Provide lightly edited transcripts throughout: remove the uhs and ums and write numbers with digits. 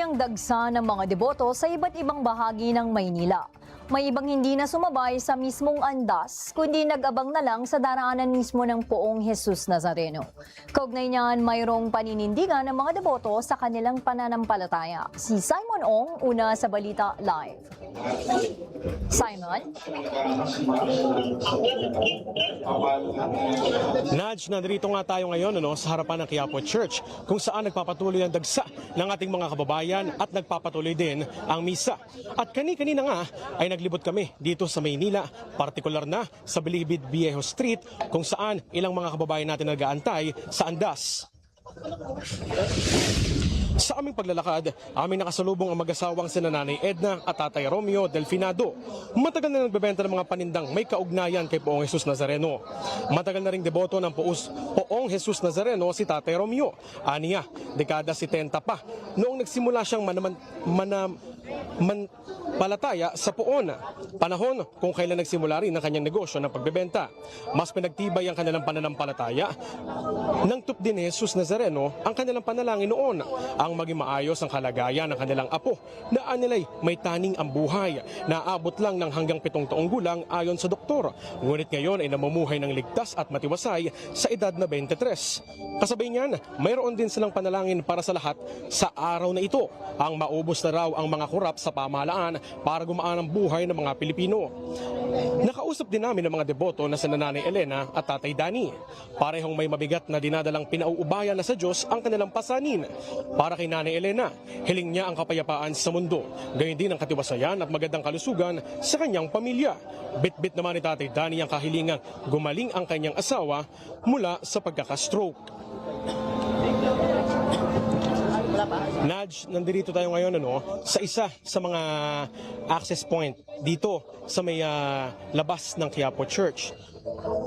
ang dagsa ng mga deboto sa iba't ibang bahagi ng Maynila. May ibang hindi na sumabay sa mismong andas, kundi nag-abang na lang sa daraanan mismo ng Poong Jesus Nazareno. Kaugnay niyan, mayroong paninindigan ng mga deboto sa kanilang pananampalataya. Si Simon Ong, una sa Balita Live. Simon? Nudge, nandito nga tayo ngayon sa harapan ng Quiapo Church kung saan nagpapatuloy ang dagsa ng ating mga kababayan at nagpapatuloy din ang misa. At kani-kanina nga ay naglibot kami dito sa Maynila, partikular na sa Bilibid Viejo Street kung saan ilang mga kababayan natin nag-aantay sa andas. Sa aming paglalakad, aming nakasalubong ang mag-asawang sina Nanay Edna at Tatay Romeo Delfinado. Matagal na nagbebenta ng mga panindang may kaugnayan kay Poong Jesus Nazareno. Matagal na ring deboto ng Poong Jesus Nazareno si Tatay Romeo. Aniya, dekada 70 pa, noong nagsimula siyang palataya sa Poon. Panahon kung kailan nagsimula rin ang kanyang negosyo ng pagbebenta. Mas pinagtibay ang kanilang pananampalataya nang tupdin ni Jesus Nazareno ang kanilang panalangin noon ang maging maayos ang kalagayan ng kanilang apo na anilay may taning ang buhay na aabot lang ng hanggang 7 taong gulang ayon sa doktor. Ngunit ngayon ay namumuhay ng ligtas at matiwasay sa edad na 23. Kasabay niyan, mayroon din silang panalangin para sa lahat sa araw na ito. Ang maubos na raw ang mga kurap sa pamahalaan para gumaan ang buhay ng mga Pilipino. Nakausap din namin ang mga deboto na sina Nanay Elena at Tatay Danny. Parehong may mabigat na dinadalang pinauubayan na sa Diyos ang kanilang pasanin. Para kay Nanay Elena, hiling niya ang kapayapaan sa mundo. Gayon din ang katiwasayan at magandang kalusugan sa kanyang pamilya. Bit-bit naman ni Tatay Danny ang kahilingang gumaling ang kanyang asawa mula sa pagkaka-stroke. Nudge, nandito tayo ngayon sa isa sa mga access point dito sa may labas ng Quiapo Church.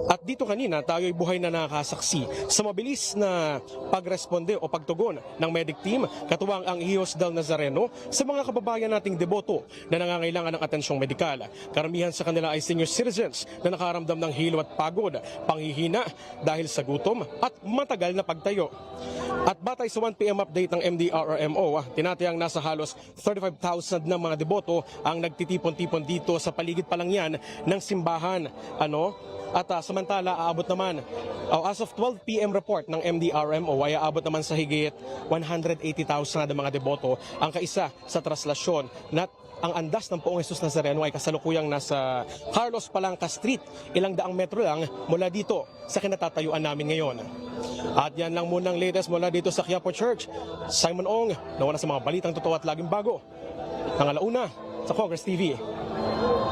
At dito kanina tayo ay buhay na nakasaksi sa mabilis na pagresponde o pagtugon ng medic team katuwang ang Hijos del Nazareno sa mga kababayan nating deboto na nangangailangan ng atensyong medikal. Karamihan sa kanila ay senior citizens na nakaramdam ng hilo at pagod, panghihina dahil sa gutom at matagal na pagtayo. At batay sa 1 PM update ng MDRRMO, tinatayang nasa halos 35,000 na mga deboto ang nagtitipon-tipon dito sa paligid pa lang yan ng simbahan. At samantala, aabot naman, as of 12 PM report ng MDRMO, ay aabot naman sa higit 180,000 na mga deboto ang kaisa sa traslasyon na ang andas ng Poong Jesus Nazareno ay kasalukuyang nasa Carlos Palanca Street, ilang daang metro lang mula dito sa kinatatayuan namin ngayon. At yan lang munang latest mula dito sa Quiapo Church. Simon Ong, nauna sa mga balitang totoo at laging bago. Ang alauna sa Congress TV.